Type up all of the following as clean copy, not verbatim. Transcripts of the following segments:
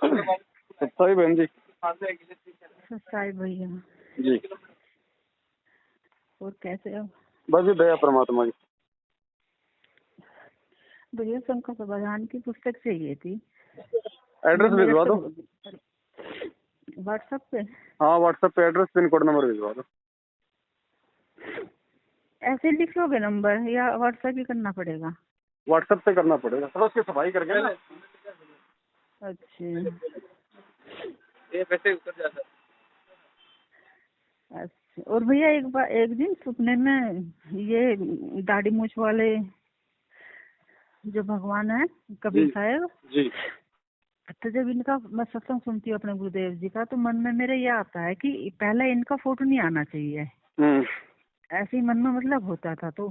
सही बहन जी। साई भैया जी और कैसे हो? बस जी दया परमात्मा की। भैया शंकर समाधान की पुस्तक चाहिए थी। एड्रेस भिजवा दो। व्हाट्सएप पे? हाँ व्हाट्सएप पे एड्रेस पिन कोड नंबर भिजवा दो। ऐसे लिख लोगे नंबर या व्हाट्सएप ही करना पड़ेगा? व्हाट्सएप पे करना पड़ेगा, थोड़ा उसकी सफाई करके ना। अच्छा ये पैसे उतर जाता। अच्छा। और भैया एक दिन सपने में ये दाढ़ी मूछ वाले जो भगवान है कबीर साहब जी तो जब इनका मैं सत्संग सुनती हूँ अपने गुरुदेव जी का तो मन में मेरे ये आता है कि पहले इनका फोटो नहीं आना चाहिए। ऐसे ही मन में मतलब होता था। तो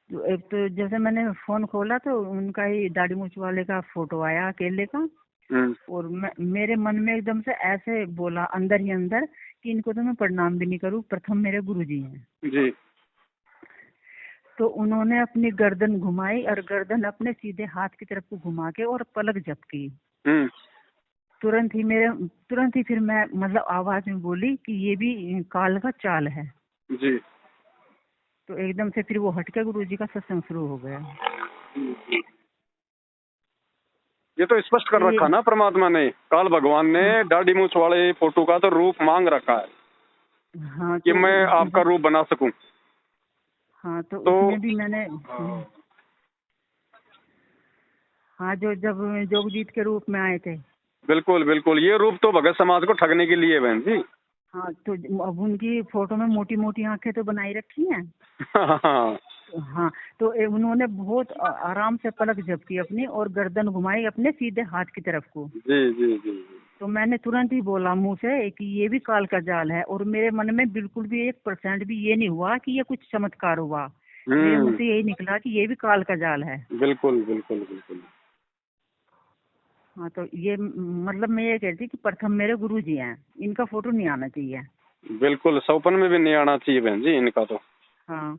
एक तो जैसे मैंने फोन खोला तो उनका ही दाढ़ी मूछ वाले का फोटो आया अकेले का। और मेरे मन में एकदम से ऐसे बोला अंदर ही अंदर कि इनको तो मैं प्रणाम भी नहीं करूँ, प्रथम मेरे गुरुजी हैं जी। तो उन्होंने अपनी गर्दन घुमाई और गर्दन अपने सीधे हाथ की तरफ को घुमा के और पलक झपकी। तुरंत ही फिर मैं मतलब आवाज में बोली कि ये भी काल का चाल है जी। तो एकदम से फिर वो हटके गुरुजी का सत्संग शुरू हो गया। ये तो स्पष्ट कर रखा ना परमात्मा ने, काल भगवान ने दाढ़ी मूछ वाले फोटो का तो रूप मांग रखा है। हाँ कि मैं आपका रूप बना सकूं। हाँ तो उसमें भी मैंने हाँ जो जब जोगजीत के रूप में आए थे। बिल्कुल बिल्कुल, ये रूप तो भगत समाज को ठगने के लिए बहन जी। हाँ तो अब उनकी फोटो में मोटी मोटी आंखें तो बनाई रखी हैं। हाँ तो उन्होंने बहुत आराम से पलक झपकी अपनी और गर्दन घुमाई अपने सीधे हाथ की तरफ को। जी जी जी। तो मैंने तुरंत ही बोला मुंह से कि ये भी काल का जाल है और मेरे मन में बिल्कुल भी 1% भी ये नहीं हुआ कि ये कुछ चमत्कार हुआ। मेरे मुंह से यही निकला कि ये भी काल का जाल है। बिल्कुल बिल्कुल बिल्कुल। हाँ तो ये मतलब मैं ये कहती कि प्रथम मेरे गुरु जी हैं, इनका फोटो नहीं आना चाहिए। बिल्कुल सौपन में भी नहीं आना चाहिए बहन जी इनका तो। हाँ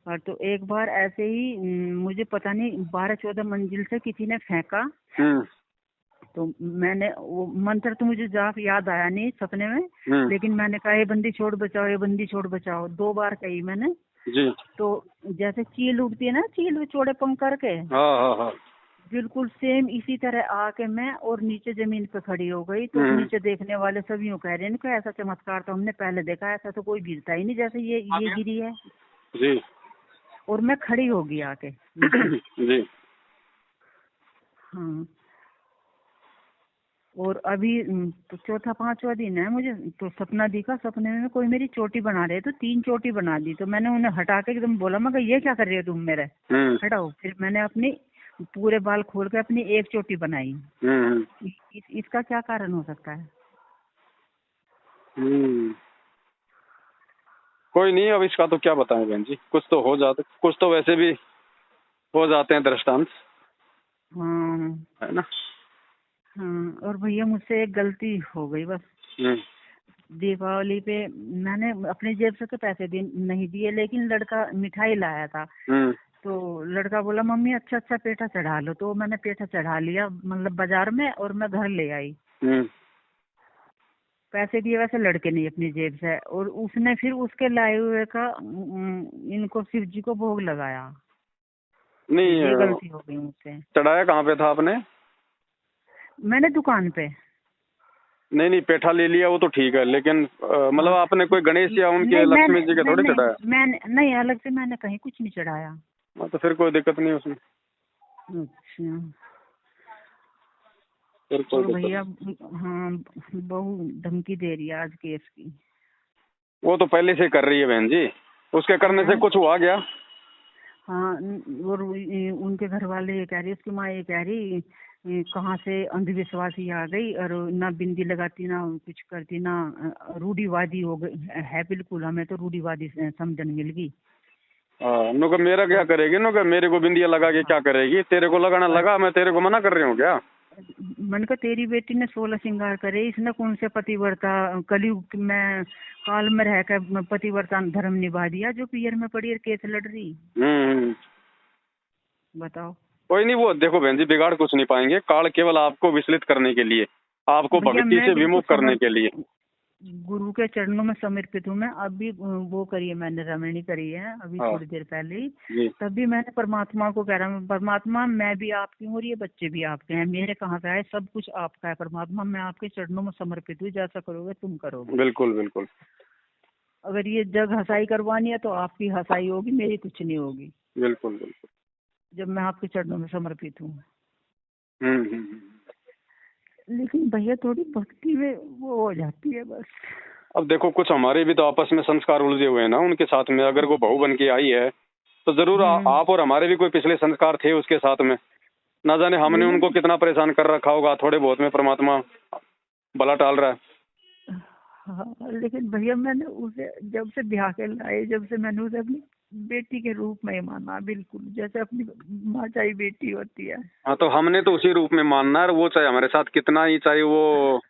और तो एक बार ऐसे ही मुझे पता नहीं 12-14 मंजिल से किसी ने फेंका। तो मैंने वो मंत्र तो मुझे जाप याद आया नहीं सपने में। लेकिन मैंने कहा ये बंदी छोड़ बचाओ, ये बंदी छोड़ बचाओ 2 बार कही मैंने जी। तो जैसे चील उड़ती है ना, चील चौड़े पंख करके हाँ। बिल्कुल सेम इसी तरह आके मैं और नीचे जमीन पे खड़ी हो गई। तो नीचे देखने वाले सभी यूँ कह रहे हैं इनका ऐसा चमत्कार तो हमने पहले देखा, ऐसा तो कोई गिरता ही नहीं जैसे ये गिरी है जी। और मैं खड़ी हो गई आके जी। हाँ और अभी तो 4था-5वां दिन है मुझे तो सपना दिखा। सपने में कोई मेरी चोटी बना रहे तो 3 चोटी बना दी। तो मैंने उन्हें हटा के एकदम बोला मैं ये क्या कर रही हो तुम मेरे, हटाओ। फिर मैंने अपनी पूरे बाल खोल के अपनी एक चोटी बनाई। इसका क्या कारण हो सकता है? कोई नहीं, अब इसका तो क्या बताएं बहन जी, कुछ तो हो जाते, कुछ तो वैसे भी हो जाते हैं दृष्टांत। हाँ है ना। हाँ और भैया मुझसे एक गलती हो गई बस। दीपावली पे मैंने अपनी जेब से तो पैसे नहीं दिए लेकिन लड़का मिठाई लाया था। तो लड़का बोला मम्मी अच्छा पेठा चढ़ा लो। तो मैंने पेठा चढ़ा लिया मतलब बाजार में और मैं घर ले आई। पैसे दिए वैसे लड़के नहीं अपनी जेब से। और उसने फिर उसके लाए हुए का इनको शिव जी को भोग लगाया। नहीं ये गलती हो गई मुझसे। चढ़ाया कहाँ पे था आपने? मैंने दुकान पे। नहीं पेठा ले लिया वो तो ठीक है, लेकिन मतलब आपने कोई गणेश या उनके लक्ष्मी जी के थोड़े चढ़ाया? मैंने नहीं, अलग से मैंने कहीं कुछ नहीं चढ़ाया। तो फिर कोई दिक्कत नहीं उसमें। अच्छा फिर तो भैया हाँ बहू धमकी दे रही है आज केस की। वो तो पहले से कर रही है बहन जी, उसके करने से कुछ हुआ क्या? हाँ और उनके घर वाले ये कह रही, उसकी माँ ये कह रही कहाँ से अंधविश्वासी आ गई और ना बिंदी लगाती ना कुछ करती ना रूढ़ीवादी हो गई है। बिल्कुल हमें तो रूढ़ीवादी समझन मिल गई। नो मेरा क्या करेगी, नो मेरे को बिंदिया लगा के क्या करेगी? तेरे को लगाना लगा, मैं तेरे को मना कर रही हूँ क्या? मन का तेरी बेटी ने 16 श्रृंगार करे, इसने कौन से पतिव्रता कलयुग में काल में रहकर पतिव्रता धर्म निभा दिया जो पियर में पड़ी और केस लड़ रही। बताओ। कोई नहीं, वो देखो बहन जी, बिगाड़ कुछ नहीं पाएंगे। काल केवल आपको विचलित करने के लिए, आपको भैया भक्ति मैं से बिल्कुल विमुख करने के लिए। गुरु के चरणों में समर्पित हूँ मैं। अभी वो करी है मैंने, रमणी करी है अभी हाँ थोड़ी देर पहले ही। जी। तभी मैंने परमात्मा को कह रहा हूँ, परमात्मा मैं भी आपकी हूँ और ये बच्चे भी आपके हैं, मेरे कहाँ का है, सब कुछ आपका है परमात्मा, मैं आपके चरणों में समर्पित हूँ, जैसा करोगे तुम करोगे। बिल्कुल बिल्कुल। अगर ये जग हंसाई करवानी है तो आपकी हंसाई होगी, मेरी कुछ नहीं होगी, बिल्कुल बिल्कुल। जब मैं आपके चरणों में समर्पित हूँ। हम्म। लेकिन भैया थोड़ी भक्ति में वो हो जाती है बस। अब देखो, कुछ हमारे भी तो आपस में संस्कार उलझे हुए हैं ना उनके साथ में। अगर वो बहू बन के आई है तो जरूर आप और हमारे भी कोई पिछले संस्कार थे उसके साथ में। ना जाने हमने उनको कितना परेशान कर रखा होगा, थोड़े बहुत में परमात्मा भला टाल रहा है। हाँ, लेकिन भैया मैंने उसे जब से ब्याह के लाए, जब से मैंने उसे अपनी बेटी के रूप में ही माना, बिल्कुल जैसे अपनी माँ चाहे बेटी होती है। हाँ, तो हमने तो उसी रूप में मानना है। वो चाहे हमारे साथ कितना ही, चाहे वो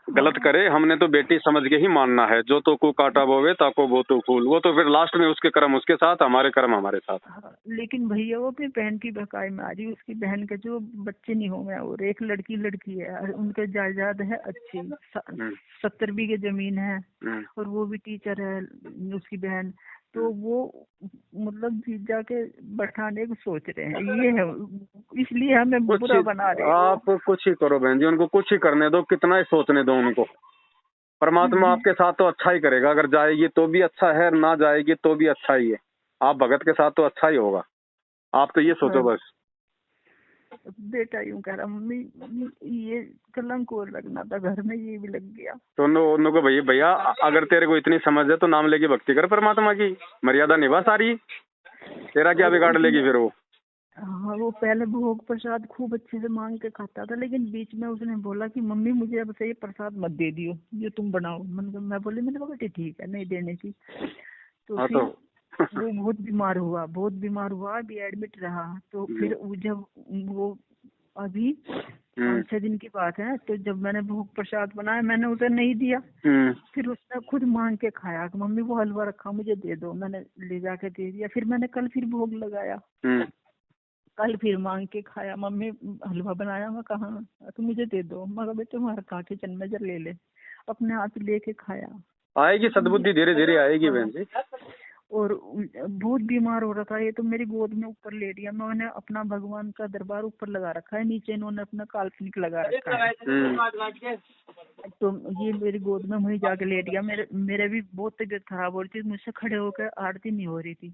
गलत करे, हमने तो बेटी समझ के ही मानना है। जो तो को काटा बोवे ताको वो तो फूल, वो तो फिर लास्ट में उसके कर्म उसके साथ, हमारे कर्म हमारे साथ। हाँ, लेकिन भैया वो अपनी बहन की बकाई में आ रही, उसकी बहन के जो बच्चे नहीं होंगे, और एक लड़की है और उनके जायदाद है अच्छी, 70 बीघे जमीन है और वो भी टीचर है उसकी बहन। तो वो मतलब जीजा के बैठाने को सोच रहे हैं, ये है, इसलिए हमें बुरा बना रहे हैं। आप कुछ ही करो बहन जी, उनको कुछ ही करने दो, कितना ही सोचने दो उनको। परमात्मा आपके साथ तो अच्छा ही करेगा। अगर जाएगी तो भी अच्छा है, ना जाएगी तो भी अच्छा ही है। आप भगत के साथ तो अच्छा ही होगा। आप तो ये सोचो बस। बेटा यूं कह रहा, मम्मी ये कलंक और लगना था घर में, ये भी लग गया। तो उनको भैया भैया अगर तेरे को इतनी समझ है तो नाम लेके भक्ति कर परमात्मा की, मर्यादा निभा सारी। तेरा क्या बिगाड़ लेगी फिर वो। हाँ, वो पहले भोग प्रसाद खूब अच्छे से मांग के खाता था, लेकिन बीच में उसने बोला कि मम्मी मुझे अब से ये प्रसाद मत दे दियो, ये तुम बनाओ। मैं बोली मैंने कहा बेटी ठीक है, नहीं देने की। तो हाँ, फिर तो वो बहुत बीमार हुआ, अभी एडमिट रहा। तो फिर जब वो अभी 5-6 दिन की बात है, तो जब मैंने भोग प्रसाद बनाया, मैंने उसे नहीं दिया। फिर उसने खुद मांग के खाया कि मम्मी वो हलवा रखा मुझे दे दो, मैंने ले जाके दे दिया। फिर मैंने कल फिर भोग लगाया, कल फिर मांग के खाया, मम्मी हलवा बनाया, मैं कहा तो मुझे दे दो। मगर बेटे तुम्हारा कहा किचन में जब ले ले, अपने हाथ लेके खाया। आएगी सद्बुद्धि, धीरे धीरे आएगी बहन जी। और बहुत बीमार हो रहा था ये, तो मेरी गोद में ऊपर ले लिया। मैंने अपना भगवान का दरबार ऊपर लगा रखा है, नीचे इन्होंने अपना काल्पनिक लगा रखा है। तो ये मेरी गोद में वहीं जाके लेट गया। मेरे भी बहुत तबीयत खराब हो रही थी, मुझसे खड़े होकर आरती नहीं हो रही थी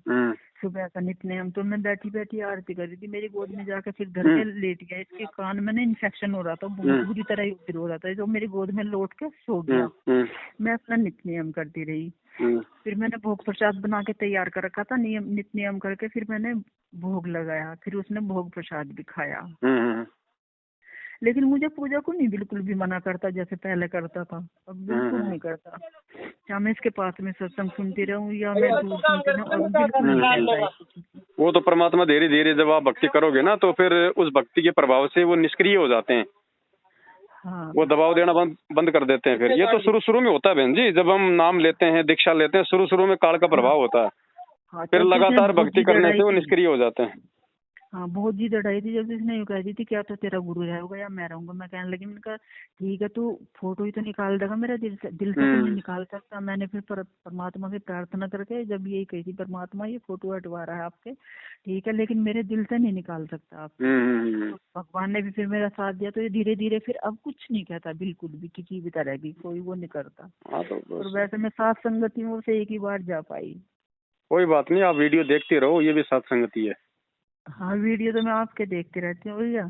सुबह का नित्य। तो मैं बैठी बैठी आरती कर रही थी, मेरी गोद में जाकर फिर धर के लेट गया। इसके कान में ना इन्फेक्शन हो रहा था, बहुत बुरी तरह उपद्रव हो रहा था, तो मेरी गोद में लौट के सो गया। मैं अपना नित्य नियम करती रही। फिर मैंने भोग प्रसाद बना के तैयार कर रखा था, नित्य नियम करके फिर मैंने भोग लगाया। फिर उसने भोग प्रसाद भी खाया। लेकिन मुझे पूजा को नहीं बिल्कुल भी मना करता जैसे पहले करता था, अब बिल्कुल नहीं करता। चाहे मैं इसके पास में सत्संग सुनती रहूं या मैं दूर सुनती रहूं, अब बिल्कुल नहीं करता। वो तो परमात्मा धीरे धीरे जब आप भक्ति करोगे ना, तो फिर उस भक्ति के प्रभाव से वो निष्क्रिय हो जाते हैं। हाँ, वो दबाव देना बंद कर देते हैं। फिर ये तो शुरू में होता है बहन जी, जब हम नाम लेते हैं, दीक्षा लेते हैं, शुरू में काल का प्रभाव होता है। हाँ, फिर लगातार भक्ति करने से वो निष्क्रिय हो जाते हैं। हाँ, बहुत जिद अड़ाई थी जब इसने यूँ कह दी थी क्या तो तेरा गुरु रहेगा या मैं रहूंगा। मैं कहने लगी, मैंने कहा ठीक है तू फोटो ही तो निकाल देगा मेरा दिल से तो नहीं निकाल सकता। मैंने फिर परमात्मा से प्रार्थना करके जब यही कही थी, परमात्मा ये फोटो हटवा रहा है आपके, ठीक है, लेकिन मेरे दिल से नहीं निकाल सकता आप। तो भगवान ने भी फिर मेरा साथ दिया। तो ये धीरे धीरे फिर अब कुछ नहीं कहता बिल्कुल भी, किसी भी तरह की कोई वो नहीं करता। और वैसे मैं साथ संगतियों से एक ही बार जा पाई। कोई बात नहीं, आप वीडियो देखते रहो, ये भी साथ संगति है। हाँ, वीडियो तो मैं आपके देखती रहती हूँ भैया,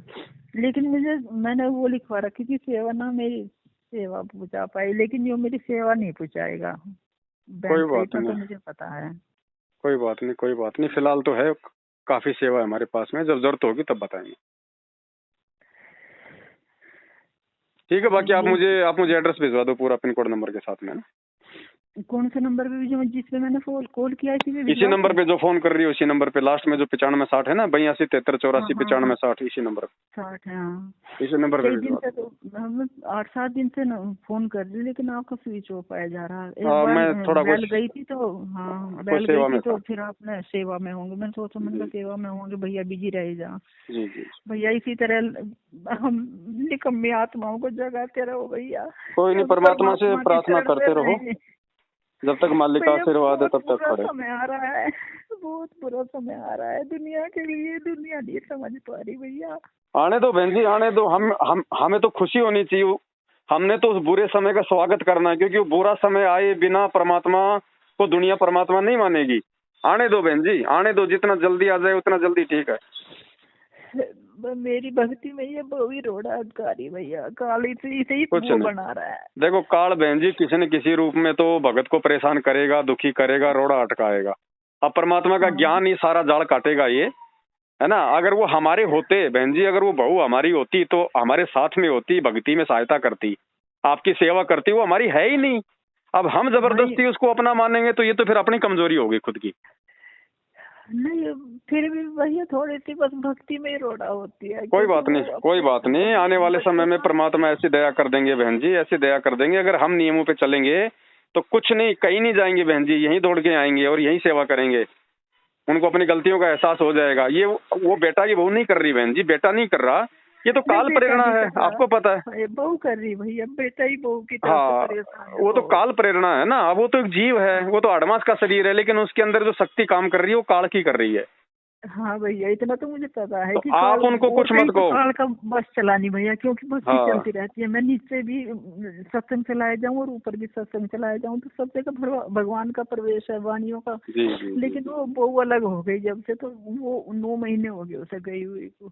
लेकिन मैंने वो लिखवा रखी थी सेवा ना मेरी सेवा पूछा पाई, लेकिन ये मेरी सेवा नहीं पूछाएगा। कोई बात नहीं, तो मुझे पता है। कोई बात नहीं, फिलहाल तो है, काफी सेवा है हमारे पास में, जब जरूरत होगी तब बताएंगे। ठीक है, बाकी आप मुझे एड्रेस भिजवा दो पूरा पिन कोड नंबर के साथ में ना। कौन से नंबर पे जो जिस पे मैंने कॉल किया इसी पे इसी नंबर पे जो फोन कर रही हो, इसी नंबर पे लास्ट में जो 9560 है ना, 82 73 84 हाँ, हाँ, 9560, इसी नंबर 60 है हाँ। इसी नंबर पे कई दिन भिजवा से तो हम 8-7 दिन से फोन कर रही, लेकिन आपका स्विच ऑफ आया जा रहा है। एक दो। बार मैं थोड़ा बैल कुछ गई थी तो, हाँ बैल गई सेवा थी में तो था। फिर आपने सेवा में होंगे, मैंने सोचा मैंने सेवा में होंगे, भैया बिजी रहे जा। जी जी। भैया इसी तरह हम निकम्मी आत्माओं को जगाते रहो भैया, कोई नहीं, हम परमात्मा से परमात्मा की प्रार्थना शरण में करते रहो, रहें। जब तक मालिक का भैया आशीर्वाद है बहुत तब तक बुरा खड़े। समय आ रहा है, बहुत बुरा समय आ रहा है दुनिया के लिए, दुनिया नहीं समझ पा रही भैया। आने दो बहन जी, आने दो। हम हमें तो खुशी होनी चाहिए। हमने तो उस बुरे समय का स्वागत करना है, क्योंकि वो बुरा समय आए बिना परमात्मा को दुनिया परमात्मा नहीं मानेगी। आने दो बहन जी, आने दो, जितना जल्दी आ जाए उतना जल्दी ठीक है। मेरी भक्ति में ये बहु रोड़ा अधिकारी भैया, काली से ही कुछ वो नहीं, बना रहा है। देखो काल बहन जी किसी न किसी रूप में तो भगत को परेशान करेगा, दुखी करेगा, रोड़ा अटकाएगा। अब परमात्मा का हाँ ज्ञान ही सारा जाल काटेगा ये, है ना। अगर वो हमारे होते बहन जी, अगर वो बहू हमारी होती तो हमारे साथ में होती, भक्ति में सहायता करती, आपकी सेवा करती। वो हमारी है ही नहीं। अब हम जबरदस्ती उसको अपना मानेंगे तो ये तो फिर अपनी कमजोरी होगी खुद की। नहीं, फिर भी भैया थोड़ी सी बस भक्ति में ही रोड़ा होती है। कोई बात नहीं, कोई बात नहीं। आने वाले समय में परमात्मा ऐसी दया कर देंगे बहन जी, ऐसी दया कर देंगे। अगर हम नियमों पे चलेंगे तो कुछ नहीं, कहीं नहीं जाएंगे बहन जी, यहीं दौड़ के आएंगे और यहीं सेवा करेंगे। उनको अपनी गलतियों का एहसास हो जाएगा। ये वो बेटा की बहू नहीं कर रही बहन जी, बेटा नहीं कर रहा, ये तो काल प्रेरणा है, आपको पता है। बहू कर रही भैया, बेटा ही बहू की तरफ हाँ, से परेशान है। वो तो काल प्रेरणा है ना। अब वो तो एक जीव है, वो तो अडमास का शरीर है, लेकिन उसके अंदर जो शक्ति काम कर रही है वो काल की कर रही है। हाँ भैया, इतना तो मुझे पता है तो कि आप उनको कुछ मत कहो। काल का बस चलानी भैया, क्योंकि बस हाँ। चलती रहती है। मैं नीचे भी सत्संग चलाए जाऊं और ऊपर भी सत्संग चलाए जाऊं तो सब जगह भगवान का प्रवेश है, वाणियों का। जी, जी, लेकिन वो बहू अलग हो गई जब से, तो वो 9 महीने हो गए उसे गई हुई को।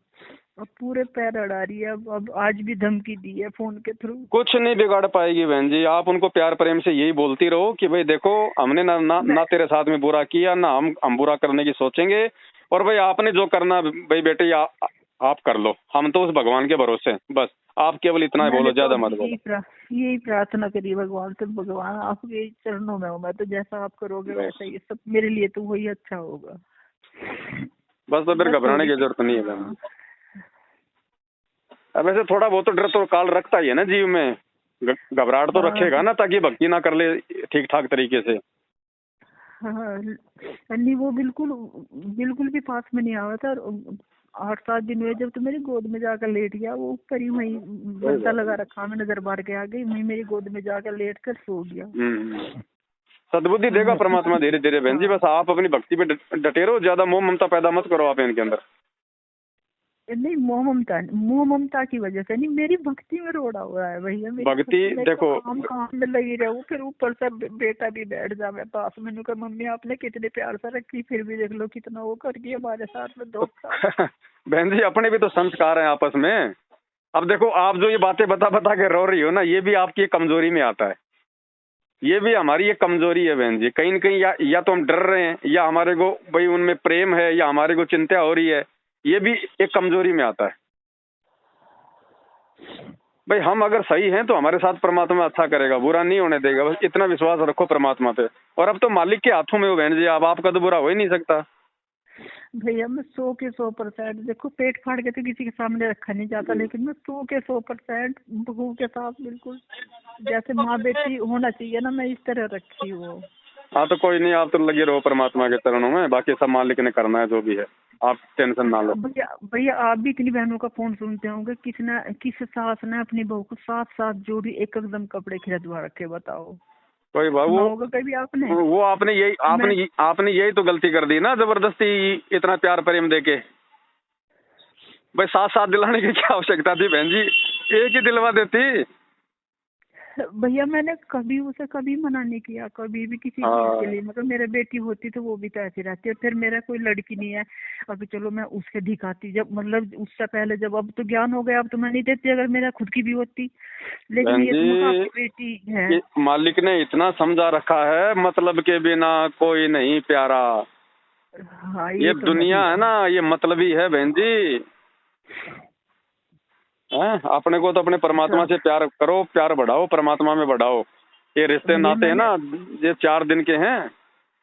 अब पूरे पैर अड़ा रही है। अब आज भी धमकी दी है फोन के थ्रू। कुछ नहीं बिगाड़ पाएगी बहन जी। आप उनको प्यार प्रेम से यही बोलती रहो कि भाई देखो, हमने ना तेरे साथ में बुरा किया, ना हम बुरा करने की सोचेंगे। और भाई आपने जो करना भाई बेटे आप कर लो, हम तो उस भगवान के भरोसे हैं। बस आप केवल इतना ही बोलो, ज्यादा मत बोलो। यही प्रार्थना करी भगवान से, भगवान आपके चरणों में हूँ मैं, तो जैसा आप करोगे वैसा ही सब मेरे लिए तो वही अच्छा होगा। बस तो फिर घबराने की जरूरत नहीं है बहन। अब वैसे थोड़ा बहुत तो डर तो काल रखता ही है ना जीव में, घबराहट तो रखेगा ना, ताकि भक्ति ना कर ले ठीक ठाक तरीके से। हाँ नहीं, वो बिल्कुल भी पास में नहीं आया था। 8-7 दिन हुए जब तो मेरी गोद में जाकर लेट गया। वो ऊपर ही वहीं बंदा लगा रखा, मैंने दरबार के आ गई, वहीं मेरी गोद में जाकर लेट कर सो गया। सद्बुद्धि देगा परमात्मा धीरे धीरे बहन जी। बस आप अपनी भक्ति पे डटे रहो, ज्यादा मोह ममता पैदा मत करो आप इनके अंदर। नहीं, मोह ममता की वजह से नहीं, मेरी भक्ति में रोड़ा हो रहा है भैया। भक्ति देखो, काम में लगी रहूं, फिर ऊपर से बेटा भी बैठ जावे पास। मैंने कहा मम्मी आपने कितने प्यार से रखी, फिर भी देख लो कितना वो कर गई हमारे साथ में धोखा। बहन जी अपने भी तो संस्कार हैं आपस में। अब देखो, आप जो ये बातें बता बता के रो रही हो ना, ये भी आपकी एक कमजोरी में आता है। ये भी हमारी एक कमजोरी है बहन जी। कहीं न कहीं या तो हम डर रहे हैं, या हमारे को भाई उनमें प्रेम है, या हमारे को चिंता हो रही है। ये भी एक कमजोरी में आता है। भाई हम अगर सही हैं तो हमारे साथ परमात्मा अच्छा करेगा, बुरा नहीं होने देगा। बस इतना विश्वास रखो परमात्मा पे। और अब तो मालिक के हाथों में हो बहन जी, अब आपका तो बुरा हो ही नहीं सकता। भैया मैं 100 के 100%, देखो पेट फाड़ के तो किसी के सामने रखा नहीं जाता, लेकिन मैं 100 के 100% बहू के साथ बिल्कुल जैसे माँ बेटी होना चाहिए ना, मैं इस तरह रखी हूँ। हाँ तो कोई नहीं, आप तो लगे रहो परमात्मा के चरणों में, बाकी सब मालिक ने करना है जो भी है, आप टेंशन ना लो। भैया आप भी इतनी बहनों का फोन सुनते होंगे, किस सास ने अपनी बहू को 7-7 जोड़ी एक एकदम कपड़े खरीदवा रखे, बताओ। कोई बात होगा कभी आपने? वो आपने यही तो गलती कर दी ना, जबरदस्ती इतना प्यार प्रेम देके। भाई 7-7 दिलाने की क्या आवश्यकता थी बहन जी, एक ही दिलवा देती। भैया मैंने कभी मना नहीं किया, कभी भी किसी चीज के लिए। मतलब मेरे बेटी होती तो वो भी तो ऐसी रहती है। फिर मेरा कोई लड़की नहीं है, अभी चलो मैं उसके दिखाती, जब मतलब उससे पहले जब, अब तो ज्ञान हो गया, अब तो मैं नहीं देती अगर मेरा खुद की भी होती। लेकिन ये तो आपकी बेटी है। मालिक ने इतना समझा रखा है, मतलब के बिना कोई नहीं प्यारा। हाँ, ये तो दुनिया है ना, ये मतलबी है बहन जी। अपने को तो अपने परमात्मा से प्यार करो, प्यार बढ़ाओ, परमात्मा में बढ़ाओ। ये रिश्ते नाते है ना, ये 4 दिन के हैं,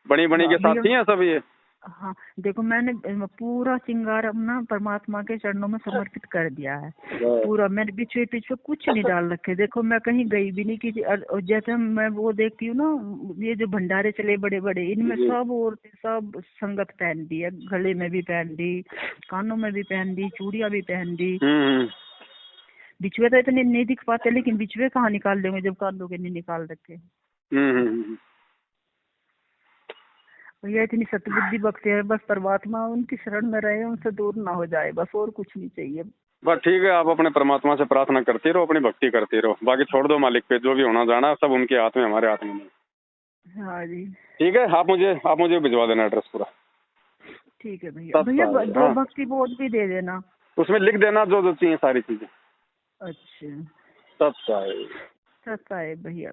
बनी बनी के साथी हैं सब ये। हाँ देखो, मैंने पूरा श्रृंगार अपना परमात्मा के चरणों में समर्पित कर दिया है पूरा। मैंने बिछुए पिछुए कुछ नहीं डाल रखे। देखो मैं कहीं गई भी नहीं की। और जैसे मैं वो देखती हूँ ना, ये जो भंडारे चले बड़े बड़े, इनमें सब औरतें सब संगत पहन दी है, गले में भी पहन दी, कानों में भी पहन दी, चूड़ियाँ भी पहन दी। बिछुए तो इतने नहीं दिख पाते, लेकिन बिछुए कहाँ निकाल देंगे जब कानों के नहीं निकाल रखे। भैया इतनी सतबुद्धि बख्शे है, बस परमात्मा उनकी शरण में रहे, उनसे दूर ना हो जाए, बस और कुछ नहीं चाहिए। बस ठीक है, आप अपने परमात्मा से प्रार्थना करती रहो, अपनी भक्ति करती रहो, बाकी छोड़ दो मालिक पे, जो भी होना जाना सब उनके हाथ में, हमारे हाथ में नहीं। हाँ जी ठीक है, आप मुझे भिजवा देना एड्रेस पूरा। ठीक है भैया। भैया 2 भक्ति बोध भी दे देना, उसमें लिख देना जो जो चाहिए सारी चीजें। अच्छा सब चाहिए सस्ता है भैया।